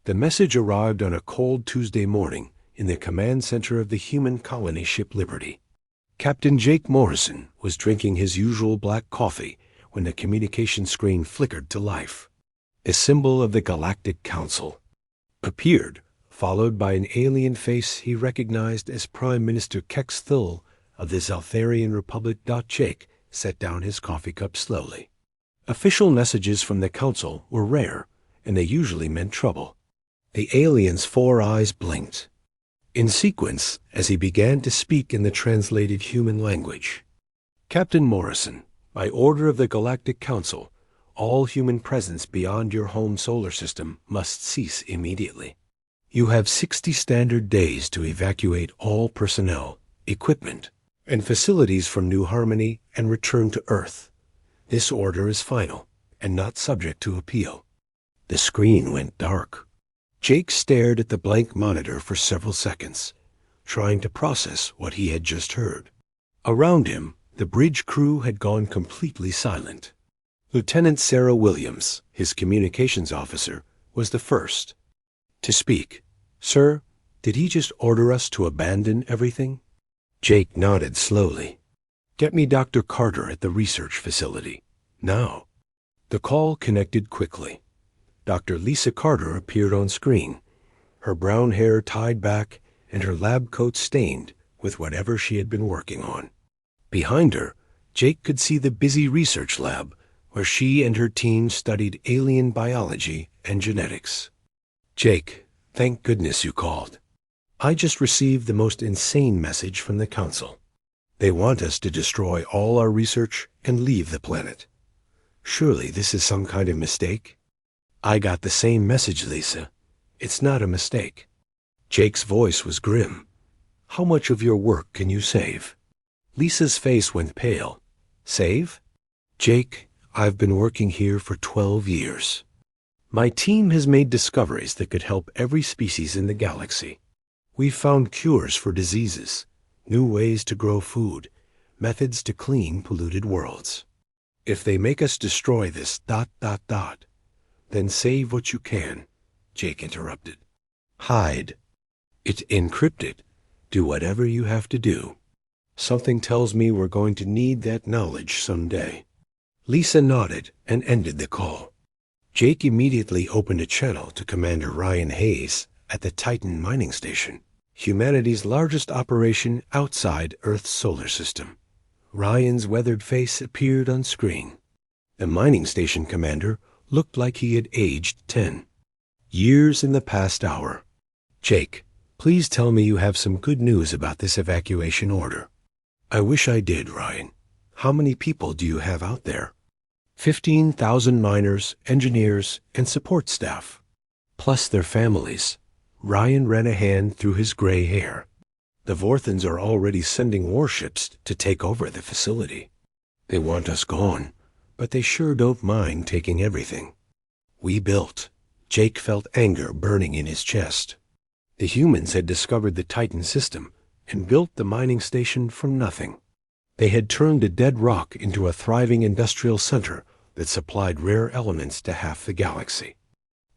The message arrived on a cold Tuesday morning in the command center of the human colony ship Liberty. Captain Jake Morrison was drinking his usual black coffee when the communication screen flickered to life. A symbol of the Galactic Council appeared, followed by an alien face he recognized as Prime Minister Kex Thul of the Zaltharian Republic. Jake set down his coffee cup slowly. Official messages from the Council were rare, and they usually meant trouble. The alien's 4 eyes blinked in sequence as he began to speak in the translated human language. Captain Morrison, by order of the Galactic Council, all human presence beyond your home solar system must cease immediately. You have 60 standard days to evacuate all personnel, equipment, and facilities from New Harmony and return to Earth. This order is final and not subject to appeal. The screen went dark. Jake stared at the blank monitor for several seconds, trying to process what he had just heard. Around him, the bridge crew had gone completely silent. Lieutenant Sarah Williams, his communications officer, was the first to speak. "Sir, did he just order us to abandon everything?" Jake nodded slowly. "Get me Dr. Carter at the research facility. Now." The call connected quickly. Dr. Lisa Carter appeared on screen, her brown hair tied back and her lab coat stained with whatever she had been working on. Behind her, Jake could see the busy research lab where she and her team studied alien biology and genetics. "Jake, thank goodness you called. I just received the most insane message from the Council. They want us to destroy all our research and leave the planet. Surely this is some kind of mistake?" "I got the same message, Lisa. It's not a mistake." Jake's voice was grim. "How much of your work can you save?" Lisa's face went pale. "Save? Jake, I've been working here for 12 years. My team has made discoveries that could help every species in the galaxy. We've found cures for diseases, new ways to grow food, methods to clean polluted worlds. If they make us destroy this ... then save what you can," Jake interrupted. "Hide. It's encrypted. Do whatever you have to do. Something tells me we're going to need that knowledge someday." Lisa nodded and ended the call. Jake immediately opened a channel to Commander Ryan Hayes at the Titan mining station, humanity's largest operation outside Earth's solar system. Ryan's weathered face appeared on screen. The mining station commander looked like he had aged 10 years in the past hour. "Jake, please tell me you have some good news about this evacuation order." "I wish I did, Ryan. How many people do you have out there?" 15,000 miners, engineers, and support staff, plus their families." Ryan ran a hand through his gray hair. "The Vorthans are already sending warships to take over the facility. They want us gone, but they sure don't mind taking everything we built." Jake felt anger burning in his chest. The humans had discovered the Titan system and built the mining station from nothing. They had turned a dead rock into a thriving industrial center that supplied rare elements to half the galaxy.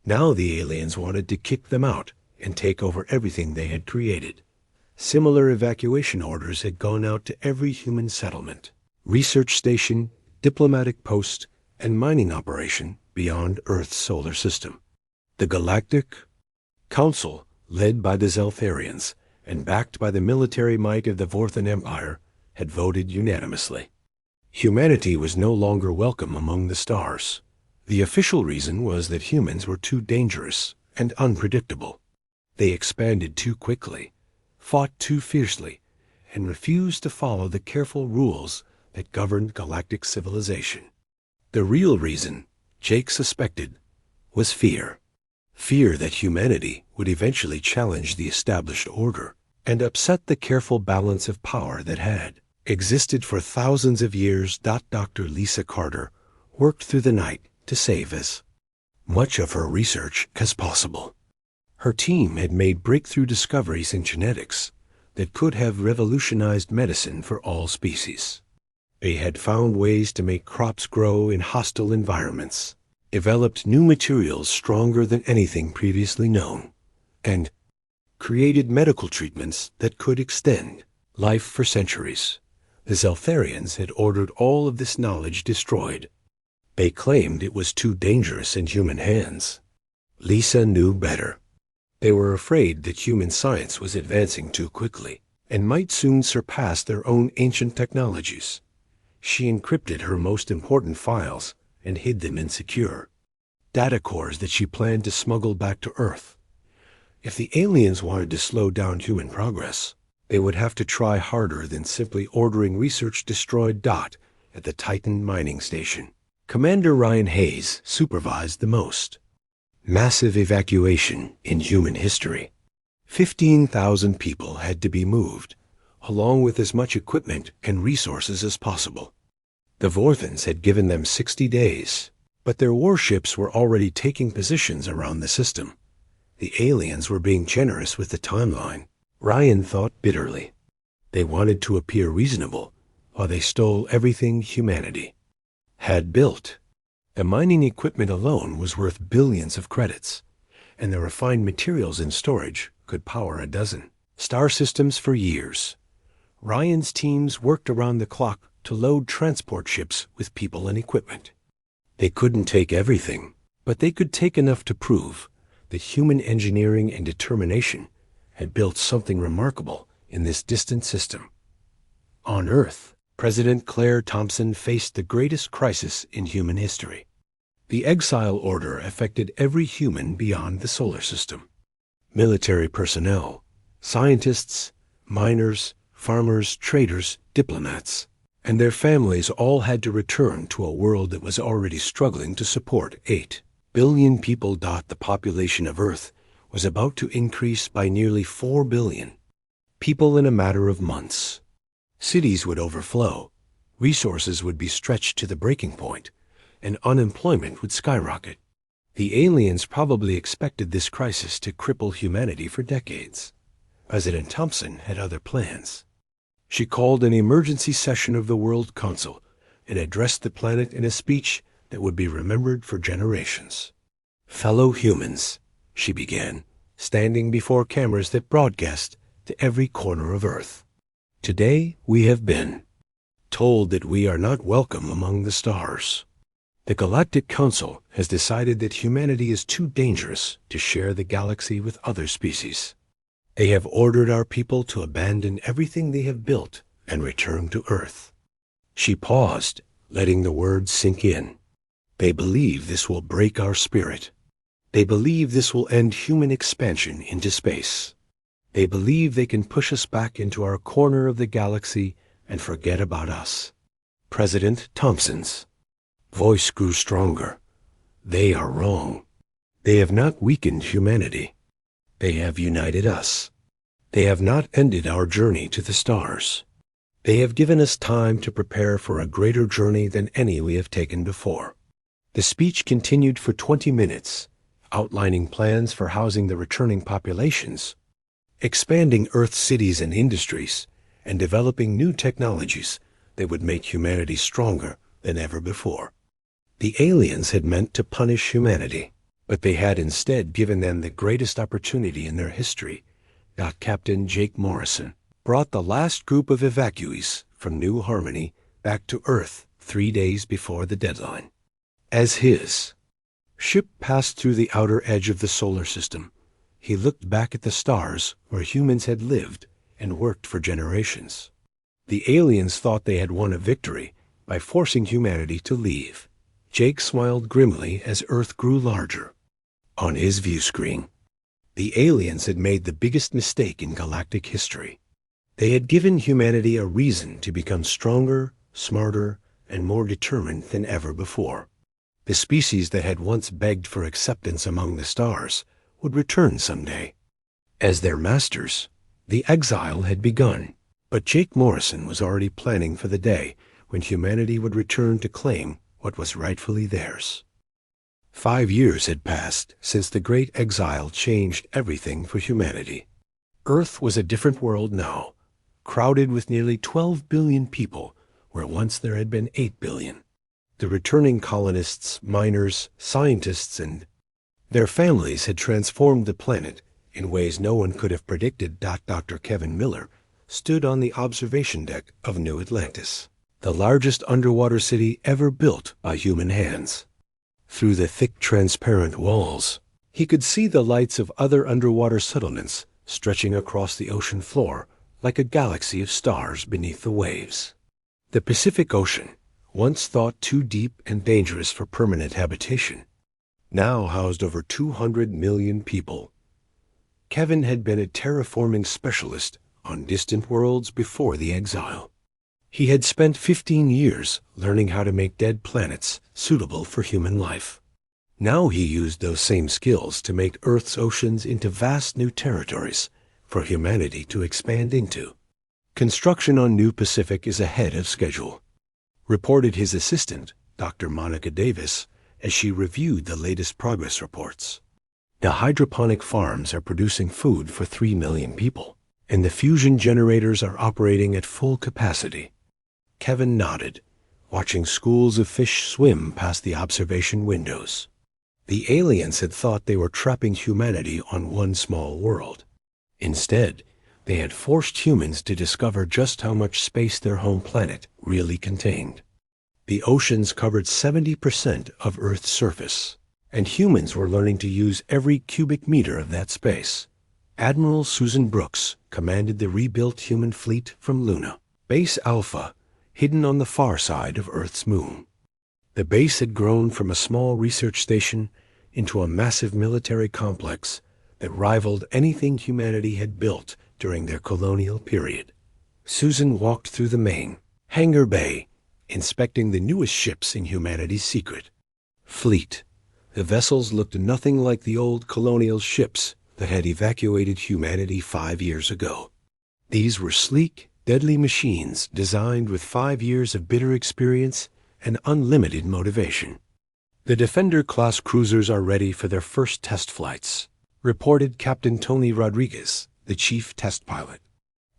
Now the aliens wanted to kick them out and take over everything they had created. Similar evacuation orders had gone out to every human settlement, research station, diplomatic post, and mining operation beyond Earth's solar system. The Galactic Council, led by the Zaltharians and backed by the military might of the Vorthan Empire, had voted unanimously. Humanity was no longer welcome among the stars. The official reason was that humans were too dangerous and unpredictable. They expanded too quickly, fought too fiercely, and refused to follow the careful rules that governed galactic civilization. The real reason, Jake suspected, was fear. Fear that humanity would eventually challenge the established order and upset the careful balance of power that had existed for thousands of years. Dr. Lisa Carter worked through the night to save as much of her research as possible. Her team had made breakthrough discoveries in genetics that could have revolutionized medicine for all species. They had found ways to make crops grow in hostile environments, developed new materials stronger than anything previously known, and created medical treatments that could extend life for centuries. The Zeltharians had ordered all of this knowledge destroyed. They claimed it was too dangerous in human hands. Lisa knew better. They were afraid that human science was advancing too quickly and might soon surpass their own ancient technologies. She encrypted her most important files and hid them in secure data cores that she planned to smuggle back to Earth. If the aliens wanted to slow down human progress, they would have to try harder than simply ordering research destroyed at the Titan mining station. Commander Ryan Hayes supervised the most massive evacuation in human history. 15,000 people had to be moved, along with as much equipment and resources as possible. The Vorthans had given them 60 days, but their warships were already taking positions around the system. The aliens were being generous with the timeline. Ryan thought bitterly. They wanted to appear reasonable, while they stole everything humanity had built. The mining equipment alone was worth billions of credits, and the refined materials in storage could power a dozen star systems for years. Ryan's teams worked around the clock to load transport ships with people and equipment. They couldn't take everything, but they could take enough to prove that human engineering and determination had built something remarkable in this distant system. On Earth, President Claire Thompson faced the greatest crisis in human history. The exile order affected every human beyond the solar system. Military personnel, scientists, miners, farmers, traders, diplomats, and their families all had to return to a world that was already struggling to support 8 billion people. The population of Earth was about to increase by nearly 4 billion people in a matter of months. Cities would overflow, resources would be stretched to the breaking point, and unemployment would skyrocket. The aliens probably expected this crisis to cripple humanity for decades. President Thompson had other plans. She called an emergency session of the World Council and addressed the planet in a speech that would be remembered for generations. "Fellow humans," she began, standing before cameras that broadcast to every corner of Earth. "Today we have been told that we are not welcome among the stars. The Galactic Council has decided that humanity is too dangerous to share the galaxy with other species. They have ordered our people to abandon everything they have built and return to Earth." She paused, letting the words sink in. "They believe this will break our spirit. They believe this will end human expansion into space. They believe they can push us back into our corner of the galaxy and forget about us." President Thompson's voice grew stronger. "They are wrong. They have not weakened humanity. They have united us. They have not ended our journey to the stars. They have given us time to prepare for a greater journey than any we have taken before." The speech continued for 20 minutes, outlining plans for housing the returning populations, expanding Earth's cities and industries, and developing new technologies that would make humanity stronger than ever before. The aliens had meant to punish humanity, but they had instead given them the greatest opportunity in their history. Captain Jake Morrison brought the last group of evacuees from New Harmony back to Earth 3 days before the deadline. As his ship passed through the outer edge of the solar system, he looked back at the stars where humans had lived and worked for generations. The aliens thought they had won a victory by forcing humanity to leave. Jake smiled grimly as Earth grew larger. On his view screen, the aliens had made the biggest mistake in galactic history. They had given humanity a reason to become stronger, smarter, and more determined than ever before. The species that had once begged for acceptance among the stars would return someday. As their masters, the exile had begun, but Jake Morrison was already planning for the day when humanity would return to claim what was rightfully theirs. 5 years had passed since the Great Exile changed everything for humanity. Earth was a different world now, crowded with nearly 12 billion people where once there had been 8 billion. The returning colonists, miners, scientists, and their families had transformed the planet in ways no one could have predicted. Dr. Kevin Miller stood on the observation deck of New Atlantis, the largest underwater city ever built by human hands. Through the thick, transparent walls, he could see the lights of other underwater settlements stretching across the ocean floor like a galaxy of stars beneath the waves. The Pacific Ocean, once thought too deep and dangerous for permanent habitation, now housed over 200 million people. Kevin had been a terraforming specialist on distant worlds before the exile. He had spent 15 years learning how to make dead planets suitable for human life. Now he used those same skills to make Earth's oceans into vast new territories for humanity to expand into. Construction on New Pacific is ahead of schedule, reported his assistant, Dr. Monica Davis, as she reviewed the latest progress reports. The hydroponic farms are producing food for 3 million people, and the fusion generators are operating at full capacity. Kevin nodded, watching schools of fish swim past the observation windows. The aliens had thought they were trapping humanity on one small world. Instead, they had forced humans to discover just how much space their home planet really contained. The oceans covered 70% of Earth's surface, and humans were learning to use every cubic meter of that space. Admiral Susan Brooks commanded the rebuilt human fleet from Luna, Base Alpha, hidden on the far side of Earth's moon. The base had grown from a small research station into a massive military complex that rivaled anything humanity had built during their colonial period. Susan walked through the main hangar bay, inspecting the newest ships in humanity's secret fleet. The vessels looked nothing like the old colonial ships that had evacuated humanity 5 years ago. These were sleek, deadly machines designed with 5 years of bitter experience and unlimited motivation. The Defender-class cruisers are ready for their first test flights, reported Captain Tony Rodriguez, the chief test pilot.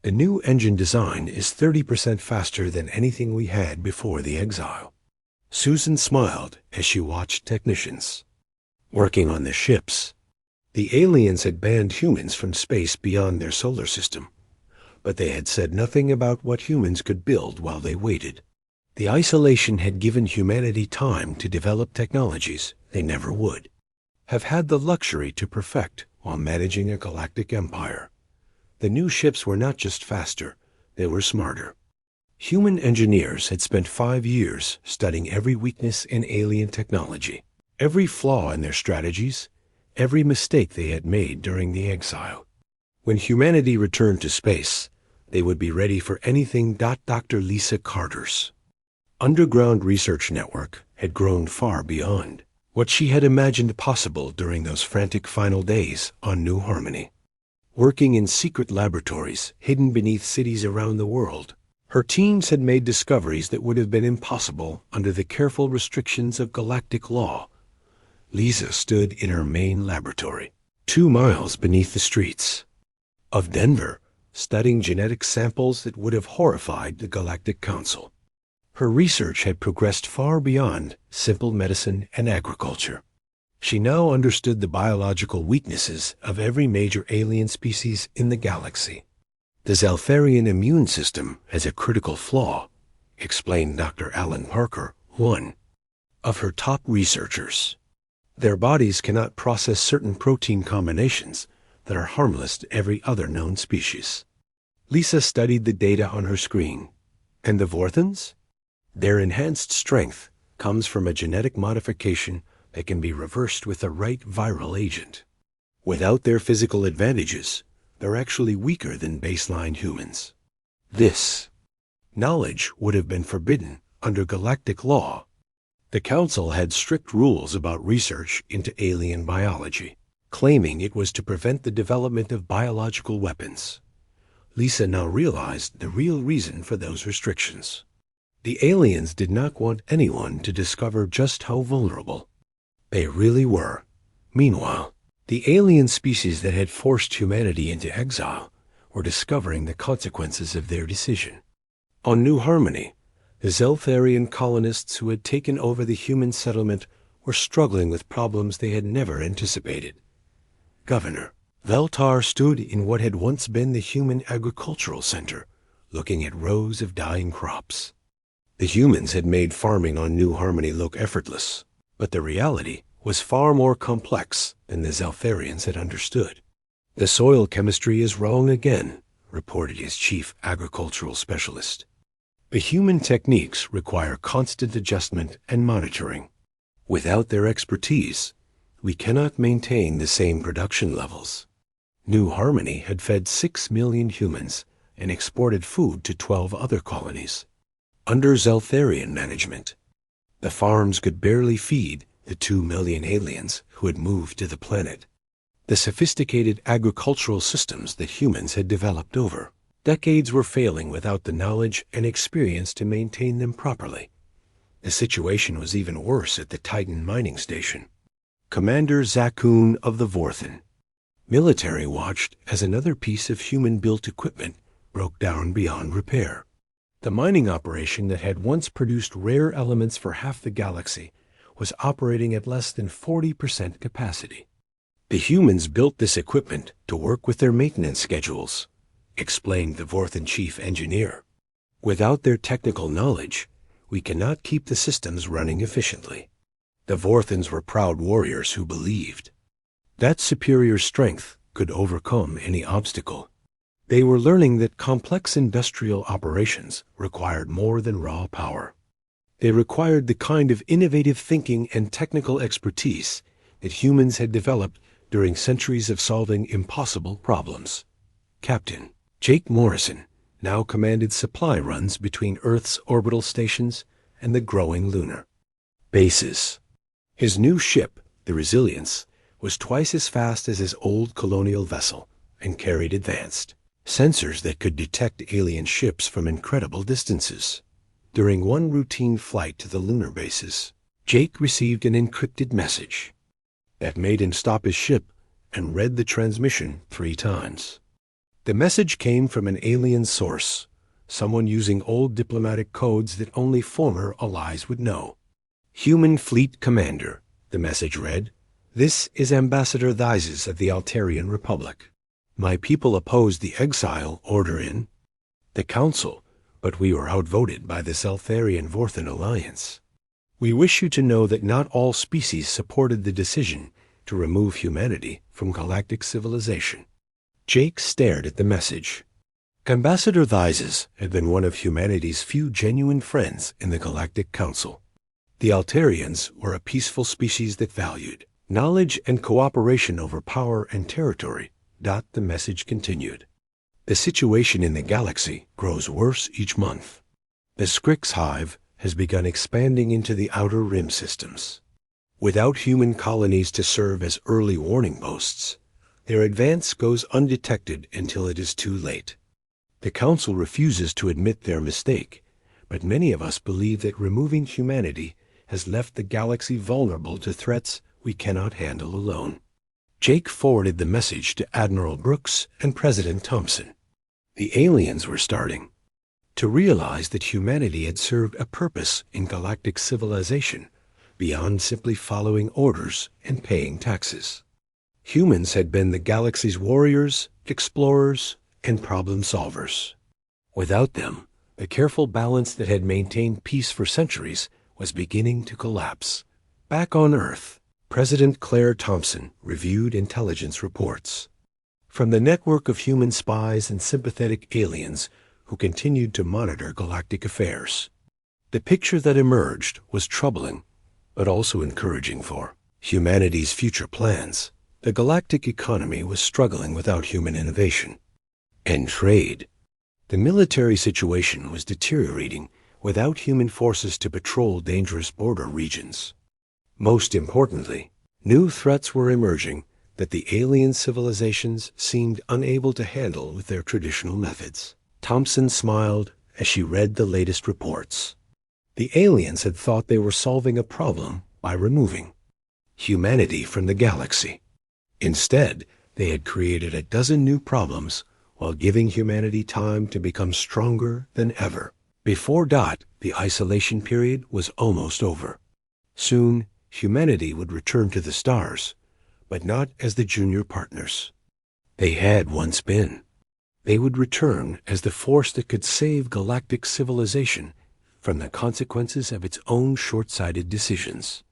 The new engine design is 30% faster than anything we had before the exile. Susan smiled as she watched technicians working on the ships. The aliens had banned humans from space beyond their solar system, but they had said nothing about what humans could build while they waited. The isolation had given humanity time to develop technologies they never would have had the luxury to perfect while managing a galactic empire. The new ships were not just faster, they were smarter. Human engineers had spent 5 years studying every weakness in alien technology, every flaw in their strategies, every mistake they had made during the exile. When humanity returned to space, they would be ready for anything. Dr. Lisa Carter's underground research network had grown far beyond what she had imagined possible during those frantic final days on New Harmony. Working in secret laboratories hidden beneath cities around the world, her teams had made discoveries that would have been impossible under the careful restrictions of galactic law. Lisa stood in her main laboratory, 2 miles beneath the streets of Denver, studying genetic samples that would have horrified the Galactic Council. Her research had progressed far beyond simple medicine and agriculture. She now understood the biological weaknesses of every major alien species in the galaxy. The Zaltharian immune system has a critical flaw, explained Dr. Alan Parker, one of her top researchers. Their bodies cannot process certain protein combinations that are harmless to every other known species. Lisa studied the data on her screen. And the Vorthans? Their enhanced strength comes from a genetic modification that can be reversed with the right viral agent. Without their physical advantages, they're actually weaker than baseline humans. This knowledge would have been forbidden under galactic law. The Council had strict rules about research into alien biology, claiming it was to prevent the development of biological weapons. Lisa now realized the real reason for those restrictions. The aliens did not want anyone to discover just how vulnerable they really were. Meanwhile, the alien species that had forced humanity into exile were discovering the consequences of their decision. On New Harmony, The Zeltharian colonists who had taken over the human settlement were struggling with problems they had never anticipated. Governor Veltar stood in what had once been the human agricultural center, looking at rows of dying crops. The humans had made farming on New Harmony look effortless, but the reality was far more complex than the Zeltharians had understood. "The soil chemistry is wrong again," reported his chief agricultural specialist. "The human techniques require constant adjustment and monitoring. Without their expertise, we cannot maintain the same production levels." New Harmony had fed 6 million humans and exported food to 12 other colonies. Under Zeltharian management, the farms could barely feed the 2 million aliens who had moved to the planet. The sophisticated agricultural systems that humans had developed over decades were failing without the knowledge and experience to maintain them properly. The situation was even worse at the Titan mining station. Commander Zakun of the Vorthan military watched as another piece of human-built equipment broke down beyond repair. The mining operation that had once produced rare elements for half the galaxy was operating at less than 40% capacity. "The humans built this equipment to work with their maintenance schedules," explained the Vorthan chief engineer. "Without their technical knowledge, we cannot keep the systems running efficiently." The Vorthans were proud warriors who believed that superior strength could overcome any obstacle. They were learning that complex industrial operations required more than raw power. They required the kind of innovative thinking and technical expertise that humans had developed during centuries of solving impossible problems. Captain Jake Morrison now commanded supply runs between Earth's orbital stations and the growing lunar bases. His new ship, the Resilience, was twice as fast as his old colonial vessel and carried advanced sensors that could detect alien ships from incredible distances. During one routine flight to the lunar bases, Jake received an encrypted message that made him stop his ship and read the transmission 3 times. The message came from an alien source, someone using old diplomatic codes that only former allies would know. "Human Fleet Commander," the message read, "this is Ambassador Thizes of the Altarian Republic. My people opposed the exile order in the Council, but we were outvoted by the Zeltharian Vorthan Alliance. We wish you to know that not all species supported the decision to remove humanity from galactic civilization." Jake stared at the message. Ambassador Thizes had been one of humanity's few genuine friends in the Galactic Council. The Altarians were a peaceful species that valued knowledge and cooperation over power and territory. The message continued. "The situation in the galaxy grows worse each month. The Skrik's hive has begun expanding into the outer rim systems. Without human colonies to serve as early warning posts, their advance goes undetected until it is too late. The Council refuses to admit their mistake, but many of us believe that removing humanity has left the galaxy vulnerable to threats we cannot handle alone." Jake forwarded the message to Admiral Brooks and President Thompson. The aliens were starting to realize that humanity had served a purpose in galactic civilization beyond simply following orders and paying taxes. Humans had been the galaxy's warriors, explorers, and problem solvers. Without them, the careful balance that had maintained peace for centuries was beginning to collapse. Back on Earth, President Claire Thompson reviewed intelligence reports from the network of human spies and sympathetic aliens who continued to monitor galactic affairs. The picture that emerged was troubling, but also encouraging for humanity's future plans. The galactic economy was struggling without human innovation and trade. The military situation was deteriorating without human forces to patrol dangerous border regions. Most importantly, new threats were emerging that the alien civilizations seemed unable to handle with their traditional methods. Thompson smiled as she read the latest reports. The aliens had thought they were solving a problem by removing humanity from the galaxy. Instead, they had created a dozen new problems while giving humanity time to become stronger than ever. Before Dot, the isolation period was almost over. Soon, humanity would return to the stars, but not as the junior partners they had once been. They would return as the force that could save galactic civilization from the consequences of its own short-sighted decisions.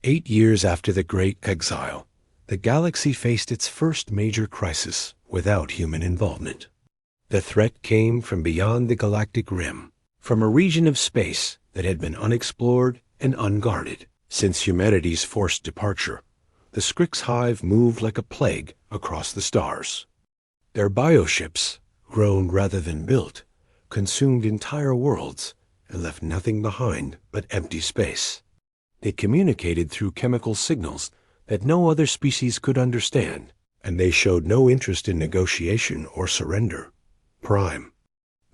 8 years after the Great Exile, the galaxy faced its first major crisis without human involvement. The threat came from beyond the galactic rim, from a region of space that had been unexplored and unguarded. Since humanity's forced departure, the Skrik's hive moved like a plague across the stars. Their bioships, grown rather than built, consumed entire worlds and left nothing behind but empty space. They communicated through chemical signals that no other species could understand, and they showed no interest in negotiation or surrender. Prime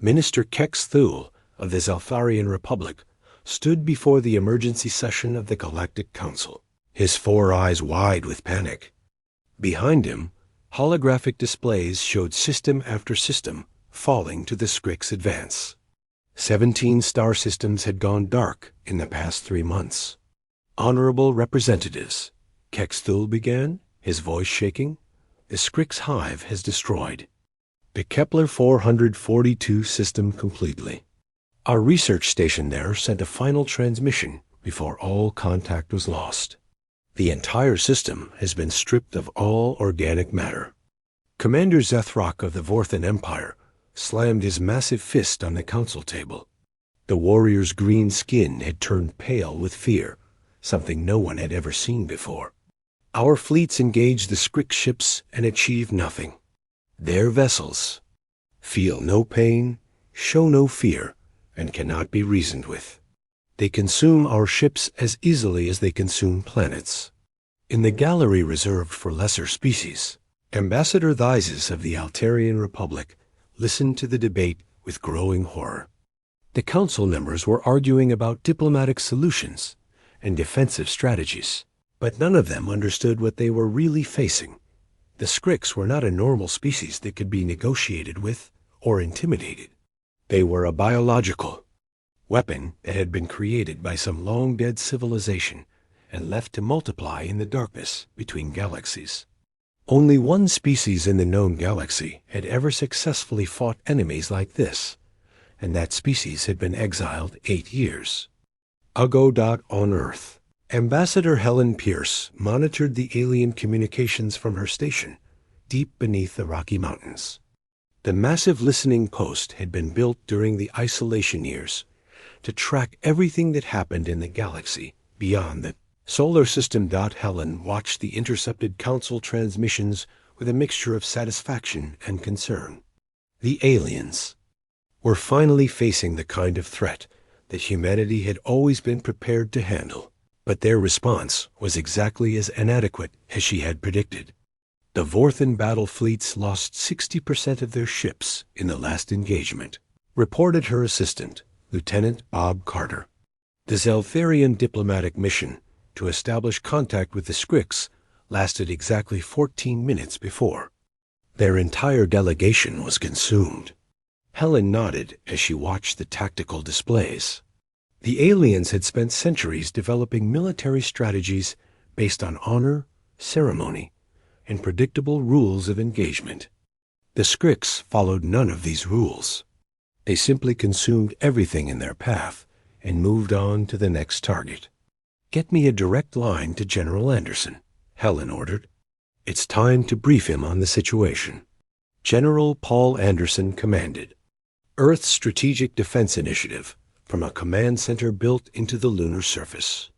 Minister Kex Thule of the Zeltharian Republic stood before the emergency session of the Galactic Council, his 4 eyes wide with panic. Behind him, holographic displays showed system after system falling to the Skrik's advance. 17 star systems had gone dark in the past 3 months. Honorable representatives, Kex Thule began, his voice shaking, the Skrik's hive has destroyed the Kepler 442 system completely. Our research station there sent a final transmission before all contact was lost. The entire system has been stripped of all organic matter. Commander Zethrock of the Vorthan Empire slammed his massive fist on the council table. The warrior's green skin had turned pale with fear, something no one had ever seen before. Our fleets engaged the Skrik ships and achieved nothing. Their vessels feel no pain, show no fear, and cannot be reasoned with. They consume our ships as easily as they consume planets. In the gallery reserved for lesser species, Ambassador Thyses of the Altarian Republic listened to the debate with growing horror. The council members were arguing about diplomatic solutions and defensive strategies, but none of them understood what they were really facing. The Skriks were not a normal species that could be negotiated with or intimidated. They were a biological weapon that had been created by some long-dead civilization and left to multiply in the darkness between galaxies. Only one species in the known galaxy had ever successfully fought enemies like this, and that species had been exiled 8 years ago. On Earth, Ambassador Helen Pierce monitored the alien communications from her station deep beneath the Rocky Mountains. The massive listening post had been built during the isolation years to track everything that happened in the galaxy beyond the solar system. Helen watched the intercepted council transmissions with a mixture of satisfaction and concern. The aliens were finally facing the kind of threat that humanity had always been prepared to handle, but their response was exactly as inadequate as she had predicted. The Vorthan battle fleets lost 60% of their ships in the last engagement, reported her assistant, Lieutenant Bob Carter. The Zeltharian diplomatic mission to establish contact with the Skriks lasted exactly 14 minutes before their entire delegation was consumed. Helen nodded as she watched the tactical displays. The aliens had spent centuries developing military strategies based on honor, ceremony, and predictable rules of engagement. The Skriks followed none of these rules. They simply consumed everything in their path and moved on to the next target. "Get me a direct line to General Anderson," Helen ordered. "It's time to brief him on the situation." General Paul Anderson commanded Earth's Strategic Defense Initiative from a command center built into the lunar surface.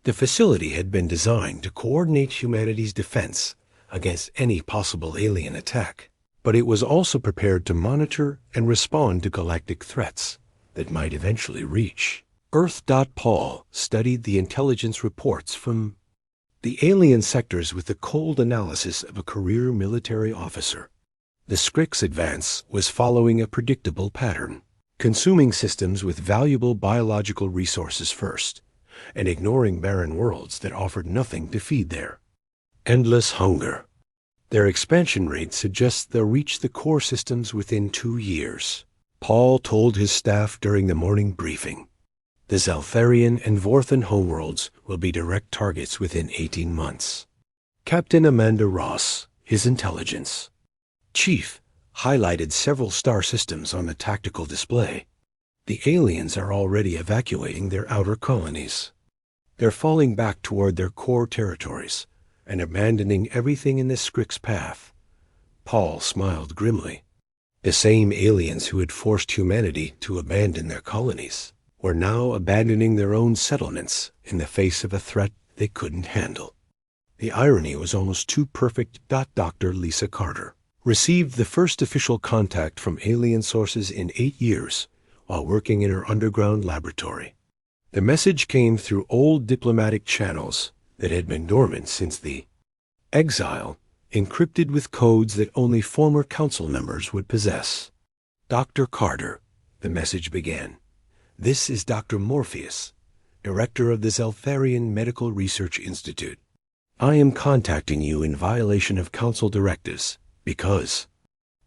The facility had been designed to coordinate humanity's defense against any possible alien attack, but it was also prepared to monitor and respond to galactic threats that might eventually reach Earth. Paul studied the intelligence reports from the alien sectors with the cold analysis of a career military officer. The Skrik's advance was following a predictable pattern, consuming systems with valuable biological resources first, and ignoring barren worlds that offered nothing to feed their endless hunger. Their expansion rate suggests they'll reach the core systems within 2 years, Paul told his staff during the morning briefing. The Zeltharian and Vorthan homeworlds will be direct targets within 18 months. Captain Amanda Ross, his intelligence chief, highlighted several star systems on the tactical display. The aliens are already evacuating their outer colonies. They're falling back toward their core territories and abandoning everything in the Skrik's path. Paul smiled grimly. The same aliens who had forced humanity to abandon their colonies were now abandoning their own settlements in the face of a threat they couldn't handle. The irony was almost too perfect. Dr. Lisa Carter received the first official contact from alien sources in 8 years while working in her underground laboratory. The message came through old diplomatic channels that had been dormant since the exile, encrypted with codes that only former council members would possess. Dr. Carter, the message began. This is Dr. Morpheus, director of the Zeltharian Medical Research Institute. I am contacting you in violation of council directives because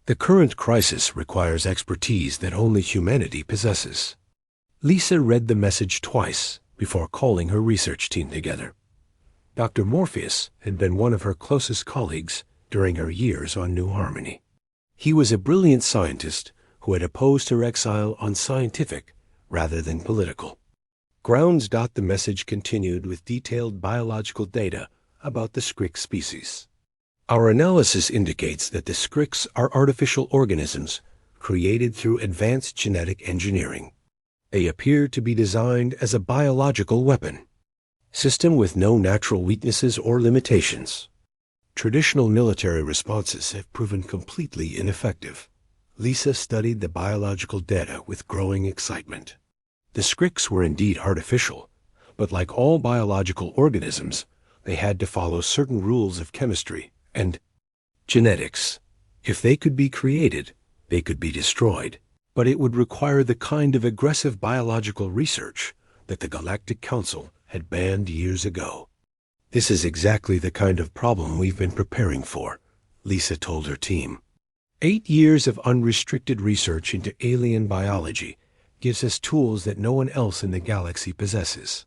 the current crisis requires expertise that only humanity possesses. Lisa read the message twice before calling her research team together. Dr. Morpheus had been one of her closest colleagues during her years on New Harmony. He was a brilliant scientist who had opposed her exile on scientific rather than political grounds. The message continued with detailed biological data about the Skrik species. Our analysis indicates that the Skriks are artificial organisms created through advanced genetic engineering. They appear to be designed as a biological weapon system with no natural weaknesses or limitations. Traditional military responses have proven completely ineffective. Lisa studied the biological data with growing excitement. The Skriks were indeed artificial, but like all biological organisms, they had to follow certain rules of chemistry and genetics. If they could be created, they could be destroyed, but it would require the kind of aggressive biological research that the Galactic Council had banned years ago. This is exactly the kind of problem we've been preparing for, Lisa told her team. 8 years of unrestricted research into alien biology gives us tools that no one else in the galaxy possesses.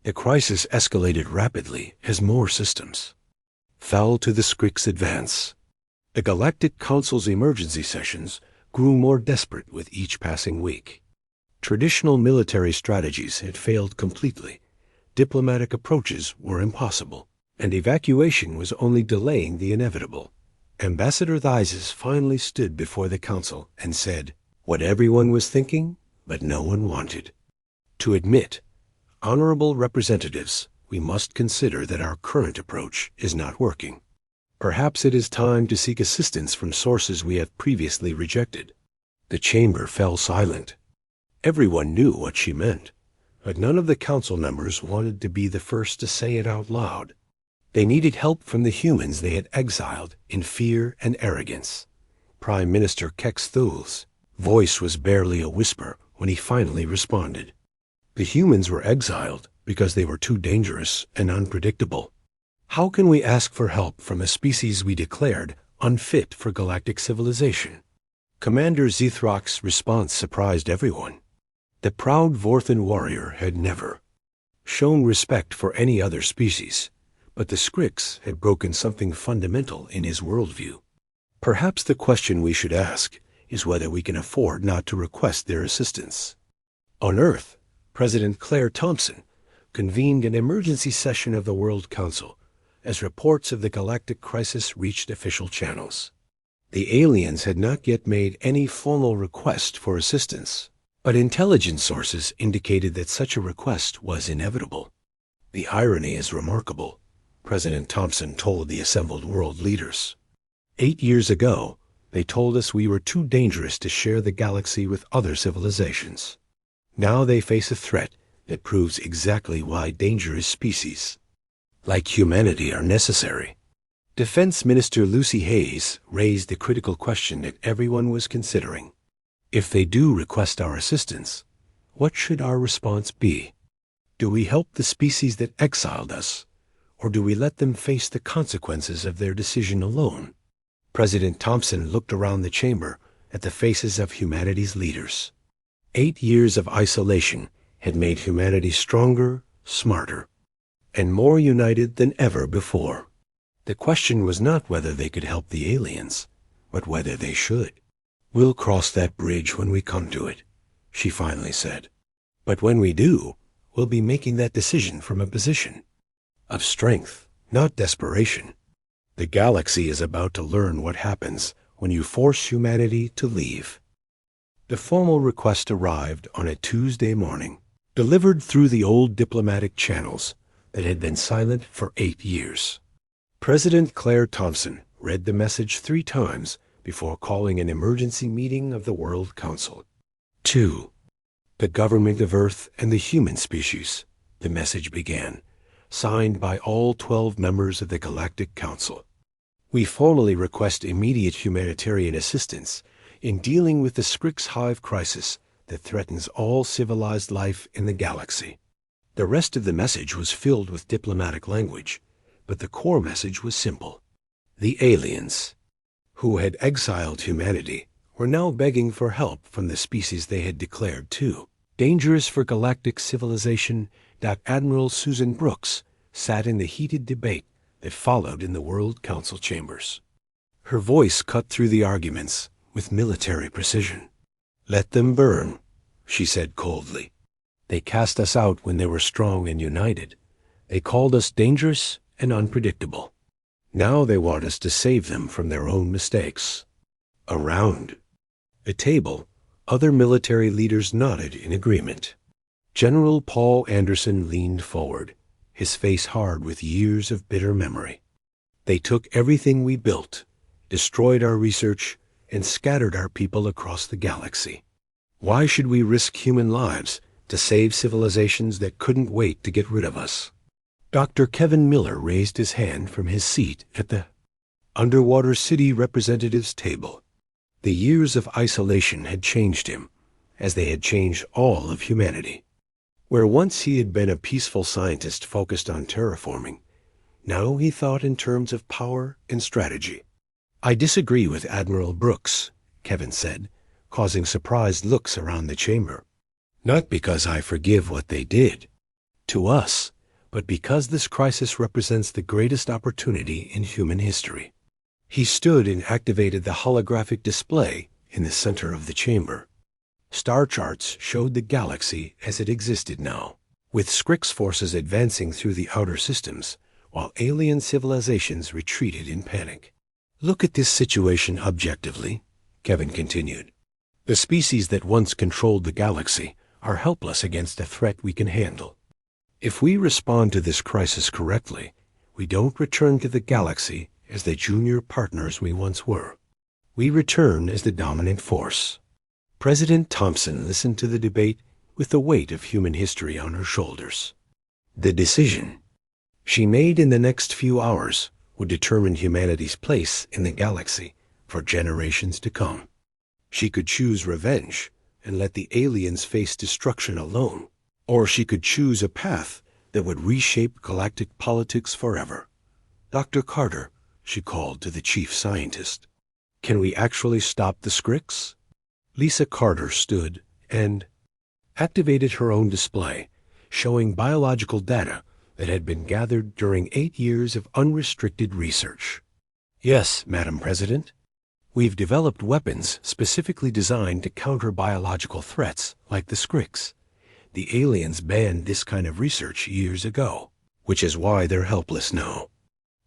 The crisis escalated rapidly as more systems fell to the Skrik's advance. The Galactic Council's emergency sessions grew more desperate with each passing week. Traditional military strategies had failed completely. Diplomatic approaches were impossible, and evacuation was only delaying the inevitable. Ambassador Theises finally stood before the council and said what everyone was thinking, but no one wanted to admit. Honorable representatives, we must consider that our current approach is not working. Perhaps it is time to seek assistance from sources we have previously rejected. The chamber fell silent. Everyone knew what she meant, but none of the council members wanted to be the first to say it out loud. They needed help from the humans they had exiled in fear and arrogance. Prime Minister Kex Thul's voice was barely a whisper when he finally responded. The humans were exiled because they were too dangerous and unpredictable. How can we ask for help from a species we declared unfit for galactic civilization? Commander Zithrok's response surprised everyone. The proud Vorthan warrior had never shown respect for any other species, but the Skriks had broken something fundamental in his worldview. Perhaps the question we should ask is whether we can afford not to request their assistance. On Earth, President Claire Thompson convened an emergency session of the World Council as reports of the galactic crisis reached official channels. The aliens had not yet made any formal request for assistance, but intelligence sources indicated that such a request was inevitable. The irony is remarkable, President Thompson told the assembled world leaders. 8 years ago, they told us we were too dangerous to share the galaxy with other civilizations. Now they face a threat that proves exactly why dangerous species like humanity are necessary. Defense Minister Lucy Hayes raised the critical question that everyone was considering. If they do request our assistance, what should our response be? Do we help the species that exiled us, or do we let them face the consequences of their decision alone? President Thompson looked around the chamber at the faces of humanity's leaders. 8 years of isolation had made humanity stronger, smarter, and more united than ever before. The question was not whether they could help the aliens, but whether they should. "We'll cross that bridge when we come to it," she finally said. "But when we do, we'll be making that decision from a position of strength, not desperation. The galaxy is about to learn what happens when you force humanity to leave." The formal request arrived on a Tuesday morning, delivered through the old diplomatic channels that had been silent for 8 years. President Claire Thompson read the message 3 times before calling an emergency meeting of the World Council. "To the government of Earth and the human species," the message began, signed by all 12 members of the Galactic Council. "We formally request immediate humanitarian assistance in dealing with the Skrik's hive crisis that threatens all civilized life in the galaxy." The rest of the message was filled with diplomatic language, but the core message was simple. The aliens, who had exiled humanity, were now begging for help from the species they had declared too dangerous for galactic civilization. Admiral Susan Brooks sat in the heated debate that followed in the World Council chambers. Her voice cut through the arguments with military precision. "Let them burn," she said coldly. "They cast us out when they were strong and united. They called us dangerous and unpredictable. Now they want us to save them from their own mistakes." Around the table, other military leaders nodded in agreement. General Paul Anderson leaned forward, his face hard with years of bitter memory. "They took everything we built, destroyed our research, and scattered our people across the galaxy. Why should we risk human lives to save civilizations that couldn't wait to get rid of us?" Dr. Kevin Miller raised his hand from his seat at the Underwater City Representatives table. The years of isolation had changed him, as they had changed all of humanity. Where once he had been a peaceful scientist focused on terraforming, now he thought in terms of power and strategy. "I disagree with Admiral Brooks," Kevin said, causing surprised looks around the chamber. "Not because I forgive what they did to us, but because this crisis represents the greatest opportunity in human history." He stood and activated the holographic display in the center of the chamber. Star charts showed the galaxy as it existed now, with Skrik's forces advancing through the outer systems, while alien civilizations retreated in panic. "Look at this situation objectively," Kevin continued. "The species that once controlled the galaxy are helpless against a threat we can handle. If we respond to this crisis correctly, we don't return to the galaxy as the junior partners we once were. We return as the dominant force." President Thompson listened to the debate with the weight of human history on her shoulders. The decision she made in the next few hours would determine humanity's place in the galaxy for generations to come. She could choose revenge and let the aliens face destruction alone, or she could choose a path that would reshape galactic politics forever. "Dr. Carter," she called to the chief scientist, "can we actually stop the Skriks?" Lisa Carter stood and activated her own display, showing biological data that had been gathered during 8 years of unrestricted research. "Yes, Madam President. We've developed weapons specifically designed to counter biological threats like the Skriks. The aliens banned this kind of research years ago, which is why they're helpless now."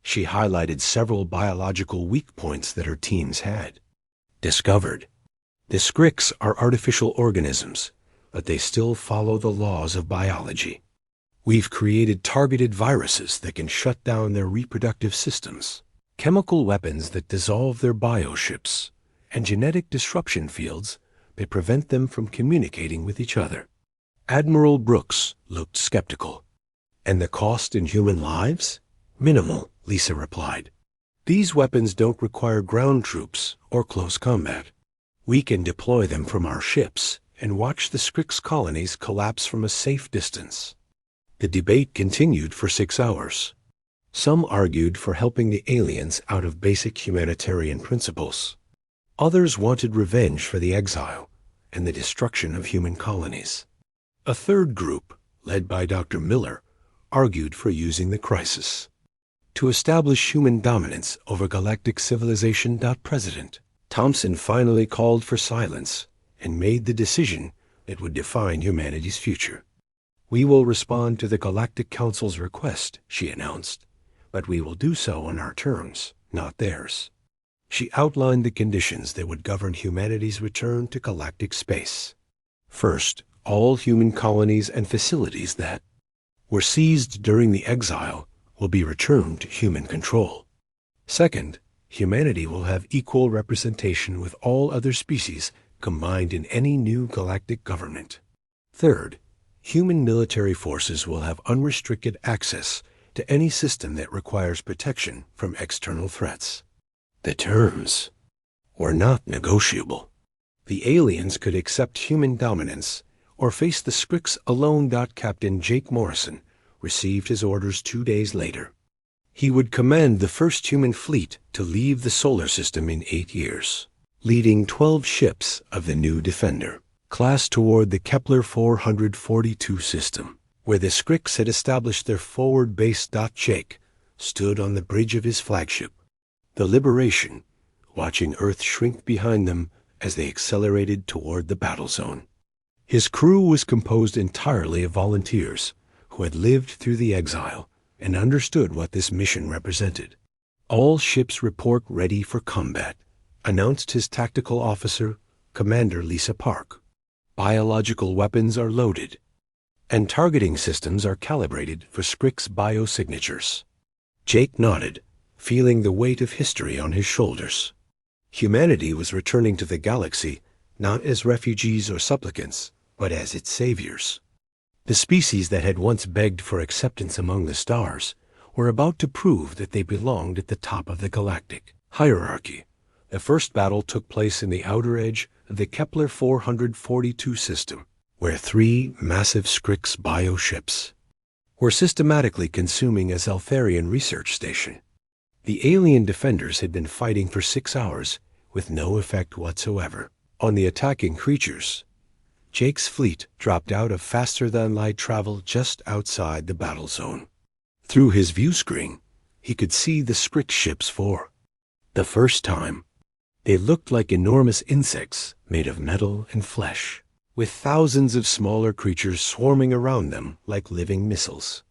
She highlighted several biological weak points that her teams had discovered. "The Skriks are artificial organisms, but they still follow the laws of biology. We've created targeted viruses that can shut down their reproductive systems, chemical weapons that dissolve their bioships, and genetic disruption fields that prevent them from communicating with each other." Admiral Brooks looked skeptical. "And the cost in human lives?" "Minimal," Lisa replied. "These weapons don't require ground troops or close combat. We can deploy them from our ships and watch the Skriks colonies collapse from a safe distance." The debate continued for 6 hours. Some argued for helping the aliens out of basic humanitarian principles. Others wanted revenge for the exile and the destruction of human colonies. A third group, led by Dr. Miller, argued for using the crisis to establish human dominance over galactic civilization. President Thompson finally called for silence and made the decision that would define humanity's future. "We will respond to the Galactic Council's request," she announced, "but we will do so on our terms, not theirs." She outlined the conditions that would govern humanity's return to galactic space. First, all human colonies and facilities that were seized during the exile will be returned to human control. Second, humanity will have equal representation with all other species combined in any new galactic government. Third, human military forces will have unrestricted access to any system that requires protection from external threats. The terms were not negotiable. The aliens could accept human dominance or face the Skriks alone. Captain Jake Morrison received his orders 2 days later. He would command the first human fleet to leave the solar system in 8 years, leading 12 ships of the new Defender class toward the Kepler 442 system, where the Skriks had established their forward base. Jake stood on the bridge of his flagship, the Liberation, watching Earth shrink behind them as they accelerated toward the battle zone. His crew was composed entirely of volunteers who had lived through the exile and understood what this mission represented. "All ships report ready for combat," announced his tactical officer, Commander Lisa Park. "Biological weapons are loaded, and targeting systems are calibrated for Skrik's biosignatures." Jake nodded, feeling the weight of history on his shoulders. Humanity was returning to the galaxy not as refugees or supplicants, but as its saviors. The species that had once begged for acceptance among the stars were about to prove that they belonged at the top of the galactic hierarchy. The first battle took place in the outer edge of the Kepler 442 system, where 3 massive Skriks bioships were systematically consuming a Zeltharian research station. The alien defenders had been fighting for 6 hours with no effect whatsoever on the attacking creatures. Jake's fleet dropped out of faster-than-light travel just outside the battle zone. Through his view screen, he could see the Skrik ships for the first time. They looked like enormous insects made of metal and flesh, with thousands of smaller creatures swarming around them like living missiles.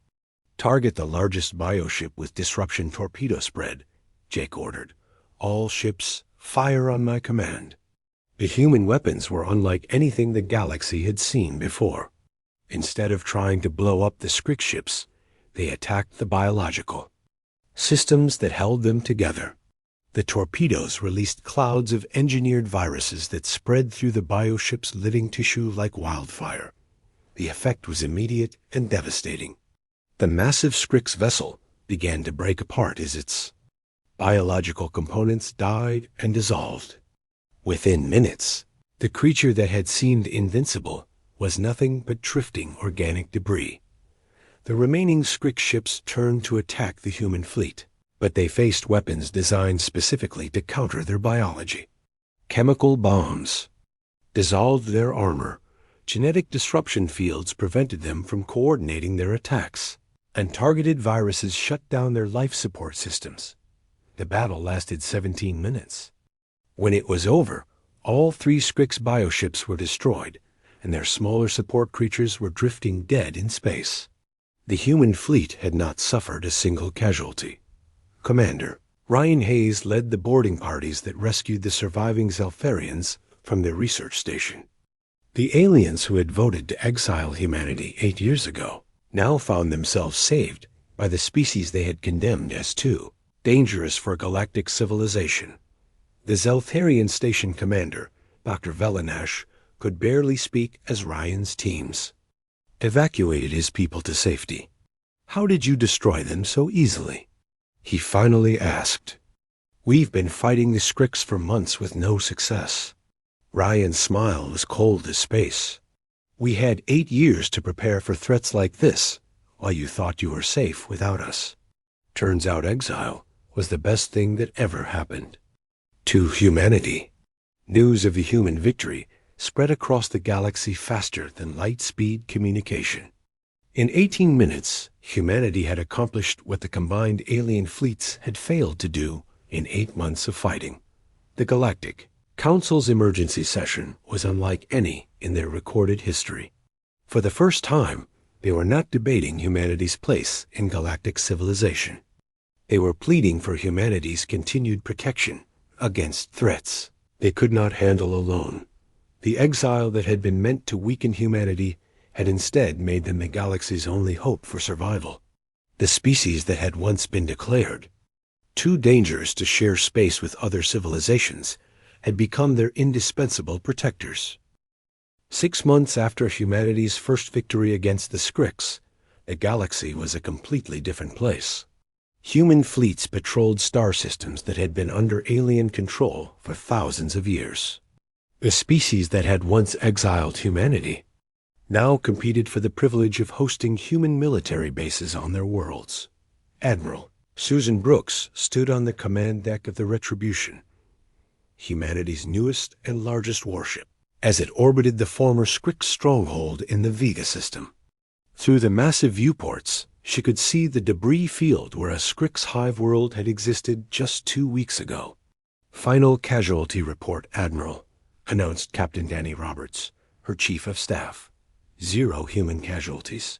"Target the largest bioship with disruption torpedo spread," Jake ordered. "All ships, fire on my command." The human weapons were unlike anything the galaxy had seen before. Instead of trying to blow up the Skrik ships, they attacked the biological systems that held them together. The torpedoes released clouds of engineered viruses that spread through the bioship's living tissue like wildfire. The effect was immediate and devastating. The massive Skrik's vessel began to break apart as its biological components died and dissolved. Within minutes, the creature that had seemed invincible was nothing but drifting organic debris. The remaining Skrik ships turned to attack the human fleet, but they faced weapons designed specifically to counter their biology. Chemical bombs dissolved their armor, genetic disruption fields prevented them from coordinating their attacks, and targeted viruses shut down their life support systems. The battle lasted 17 minutes. When it was over, all 3 Skrik's bioships were destroyed, and their smaller support creatures were drifting dead in space. The human fleet had not suffered a single casualty. Commander Ryan Hayes led the boarding parties that rescued the surviving Zeltharians from their research station. The aliens who had voted to exile humanity 8 years ago now found themselves saved by the species they had condemned as too dangerous for galactic civilization. The Zeltharian station commander, Dr. Velanash, could barely speak as Ryan's teams evacuated his people to safety. "How did you destroy them so easily?" he finally asked. "We've been fighting the Skriks for months with no success." Ryan's smile was cold as space. "We had 8 years to prepare for threats like this, while you thought you were safe without us. Turns out exile was the best thing that ever happened to humanity." News of the human victory spread across the galaxy faster than light-speed communication. In 18 minutes, humanity had accomplished what the combined alien fleets had failed to do in 8 months of fighting. The Galactic Council's emergency session was unlike any in their recorded history. For the first time, they were not debating humanity's place in galactic civilization. They were pleading for humanity's continued protection against threats they could not handle alone. The exile that had been meant to weaken humanity had instead made them the galaxy's only hope for survival. The species that had once been declared too dangerous to share space with other civilizations had become their indispensable protectors. 6 months after humanity's first victory against the Skriks, the galaxy was a completely different place. Human fleets patrolled star systems that had been under alien control for thousands of years. The species that had once exiled humanity now competed for the privilege of hosting human military bases on their worlds. Admiral Susan Brooks stood on the command deck of the Retribution, humanity's newest and largest warship, as it orbited the former Skrik stronghold in the Vega system. Through the massive viewports, she could see the debris field where a Skrik's hive world had existed just 2 weeks ago. "Final casualty report, Admiral," announced Captain Danny Roberts, her chief of staff. "0 human casualties.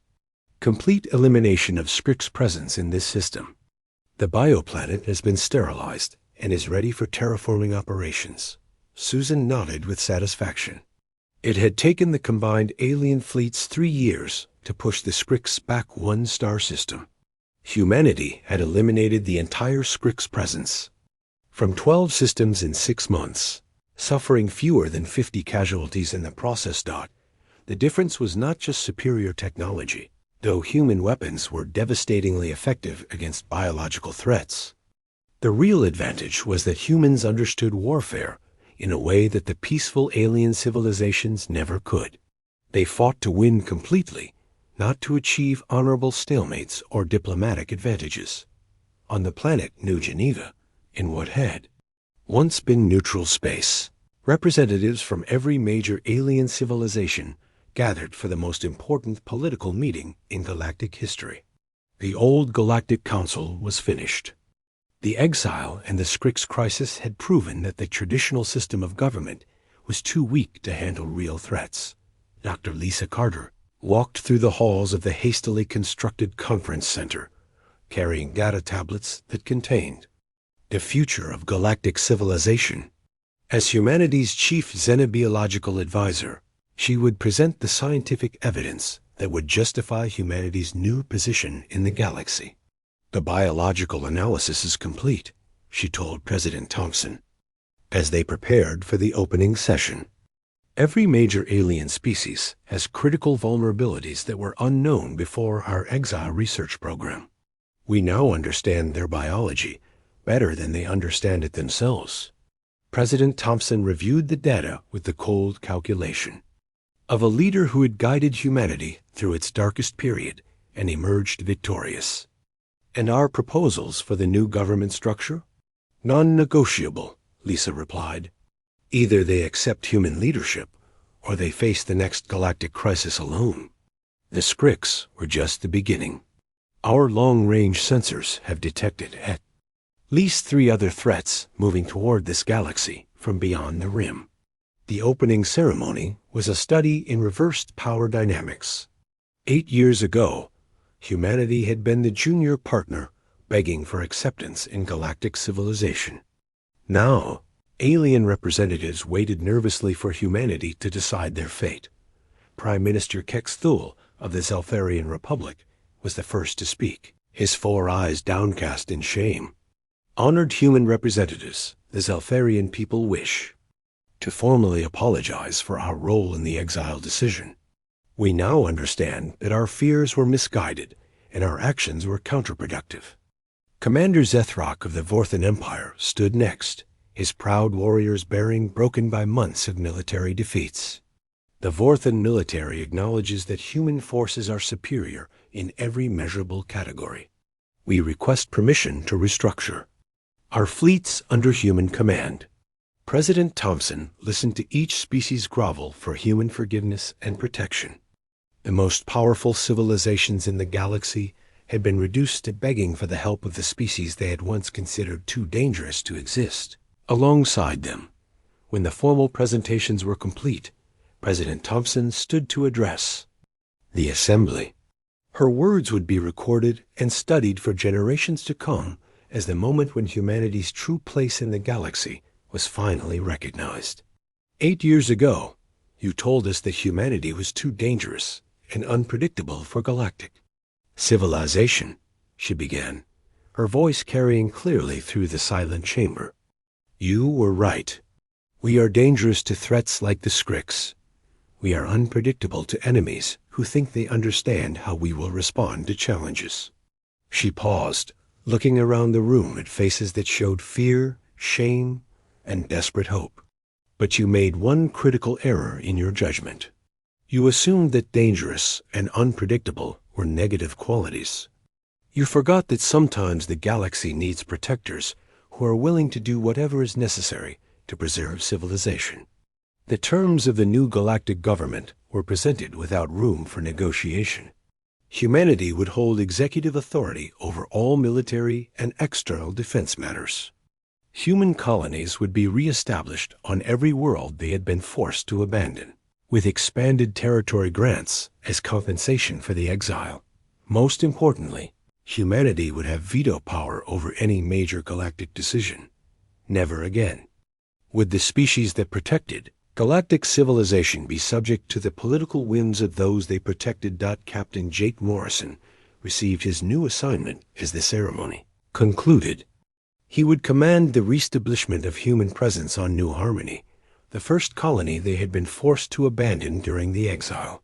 Complete elimination of Skrik's presence in this system. The bioplanet has been sterilized and is ready for terraforming operations." Susan nodded with satisfaction. It had taken the combined alien fleets 3 years to push the Skriks back 1 star system. Humanity had eliminated the entire Skrik's presence from 12 systems in 6 months, suffering fewer than 50 casualties in the process. The difference was not just superior technology, though human weapons were devastatingly effective against biological threats. The real advantage was that humans understood warfare in a way that the peaceful alien civilizations never could. They fought to win completely, not to achieve honorable stalemates or diplomatic advantages. On the planet New Geneva, in what had once been neutral space, representatives from every major alien civilization gathered for the most important political meeting in galactic history. The old Galactic Council was finished. The exile and the Skrik's crisis had proven that the traditional system of government was too weak to handle real threats. Dr. Lisa Carter walked through the halls of the hastily constructed conference center, carrying data tablets that contained the future of galactic civilization. As humanity's chief xenobiological advisor, she would present the scientific evidence that would justify humanity's new position in the galaxy. "The biological analysis is complete," she told President Thompson, as they prepared for the opening session. "Every major alien species has critical vulnerabilities that were unknown before our exile research program. We now understand their biology better than they understand it themselves." President Thompson reviewed the data with the cold calculation of a leader who had guided humanity through its darkest period and emerged victorious. "And our proposals for the new government structure? Non-negotiable," Lisa replied. "Either they accept human leadership, or they face the next galactic crisis alone. The Skriks were just the beginning. Our long-range sensors have detected at least 3 other threats moving toward this galaxy from beyond the rim." The opening ceremony was a study in reversed power dynamics. 8 years ago, humanity had been the junior partner begging for acceptance in galactic civilization. Now, alien representatives waited nervously for humanity to decide their fate. Prime Minister Kex Thul of the Zelfarian Republic was the first to speak, his 4 eyes downcast in shame. "Honored human representatives, the Zelfarian people wish to formally apologize for our role in the exile decision. We now understand that our fears were misguided and our actions were counterproductive." Commander Zethrock of the Vorthan Empire stood next, his proud warriors bearing broken by months of military defeats. "The Vorthan military acknowledges that human forces are superior in every measurable category. We request permission to restructure our fleets under human command. President Thompson listened to each species grovel for human forgiveness and protection. The most powerful civilizations in the galaxy had been reduced to begging for the help of the species they had once considered too dangerous to exist. Alongside them, when the formal presentations were complete, President Thompson stood to address the assembly. Her words would be recorded and studied for generations to come as the moment when humanity's true place in the galaxy was finally recognized. 8 years ago, you told us that humanity was too dangerous and unpredictable for galactic civilization, she began, her voice carrying clearly through the silent chamber. You were right. We are dangerous to threats like the Skriks. We are unpredictable to enemies who think they understand how we will respond to challenges. She paused, looking around the room at faces that showed fear, shame, and desperate hope. But you made one critical error in your judgment. You assumed that dangerous and unpredictable were negative qualities. You forgot that sometimes the galaxy needs protectors who are willing to do whatever is necessary to preserve civilization. The terms of the new galactic government were presented without room for negotiation. Humanity would hold executive authority over all military and external defense matters. Human colonies would be re-established on every world they had been forced to abandon, with expanded territory grants as compensation for the exile. Most importantly, humanity would have veto power over any major galactic decision. Never again would the species that protected galactic civilization be subject to the political whims of those they protected. Captain Jake Morrison received his new assignment as the ceremony concluded. He would command the reestablishment of human presence on New Harmony, the first colony they had been forced to abandon during the exile.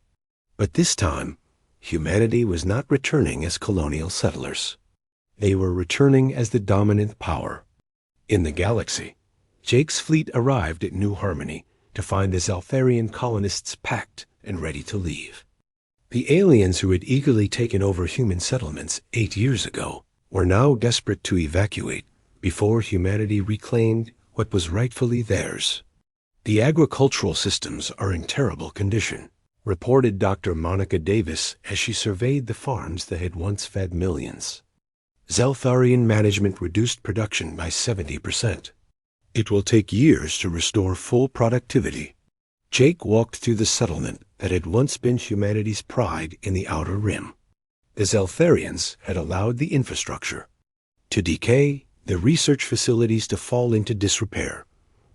But this time, humanity was not returning as colonial settlers. They were returning as the dominant power. In the galaxy, Jake's fleet arrived at New Harmony to find the Zeltharian colonists packed and ready to leave. The aliens who had eagerly taken over human settlements 8 years ago were now desperate to evacuate before humanity reclaimed what was rightfully theirs. The agricultural systems are in terrible condition, reported Dr. Monica Davis as she surveyed the farms that had once fed millions. Zeltharian management reduced production by 70%. It will take years to restore full productivity. Jake walked through the settlement that had once been humanity's pride in the Outer Rim. The Zeltharians had allowed the infrastructure to decay, the research facilities to fall into disrepair,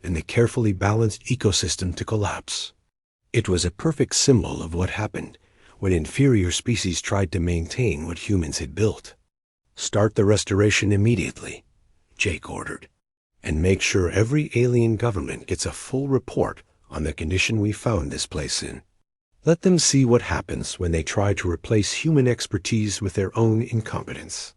and the carefully balanced ecosystem to collapse. It was a perfect symbol of what happened when inferior species tried to maintain what humans had built. Start the restoration immediately, Jake ordered, and make sure every alien government gets a full report on the condition we found this place in. Let them see what happens when they try to replace human expertise with their own incompetence.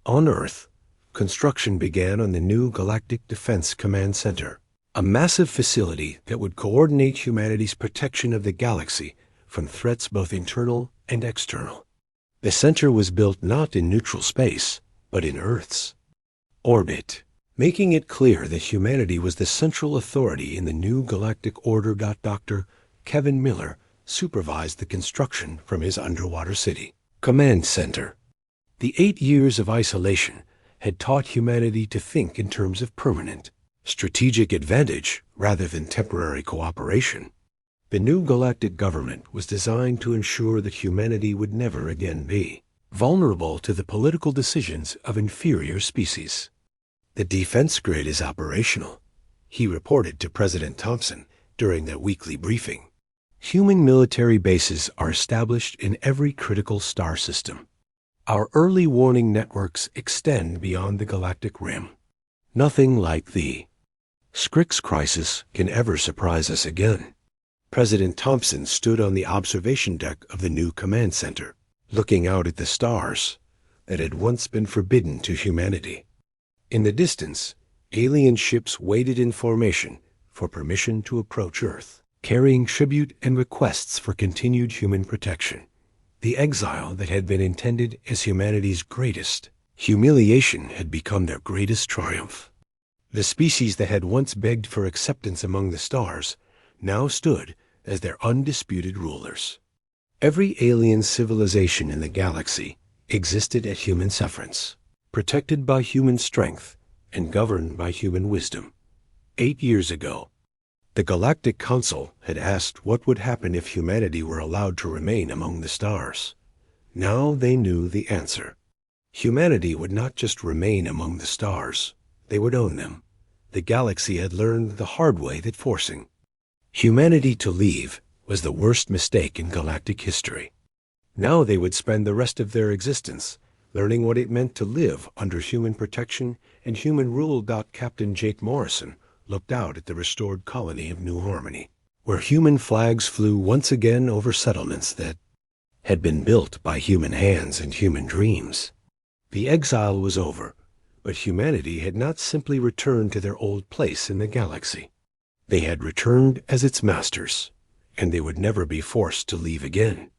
On Earth, construction began on the new Galactic Defense Command Center, a massive facility that would coordinate humanity's protection of the galaxy from threats both internal and external. The center was built not in neutral space, but in Earth's orbit, making it clear that humanity was the central authority in the new galactic order. Dr. Kevin Miller supervised the construction from his underwater city command center. The 8 years of isolation had taught humanity to think in terms of permanent, strategic advantage rather than temporary cooperation. The new galactic government was designed to ensure that humanity would never again be vulnerable to the political decisions of inferior species. The defense grid is operational, he reported to President Thompson during their weekly briefing. Human military bases are established in every critical star system. Our early warning networks extend beyond the galactic rim. Nothing like the Skrik's crisis can ever surprise us again. President Thompson stood on the observation deck of the new command center, looking out at the stars that had once been forbidden to humanity. In the distance, alien ships waited in formation for permission to approach Earth, carrying tribute and requests for continued human protection. The exile that had been intended as humanity's greatest humiliation had become their greatest triumph. The species that had once begged for acceptance among the stars now stood as their undisputed rulers. Every alien civilization in the galaxy existed at human sufferance, protected by human strength and governed by human wisdom. 8 years ago, the Galactic Council had asked what would happen if humanity were allowed to remain among the stars. Now they knew the answer. Humanity would not just remain among the stars, they would own them. The galaxy had learned the hard way that forcing humanity to leave was the worst mistake in galactic history. Now they would spend the rest of their existence learning what it meant to live under human protection and human rule. Captain Jake Morrison looked out at the restored colony of New Harmony, where human flags flew once again over settlements that had been built by human hands and human dreams. The exile was over, but humanity had not simply returned to their old place in the galaxy. They had returned as its masters, and they would never be forced to leave again.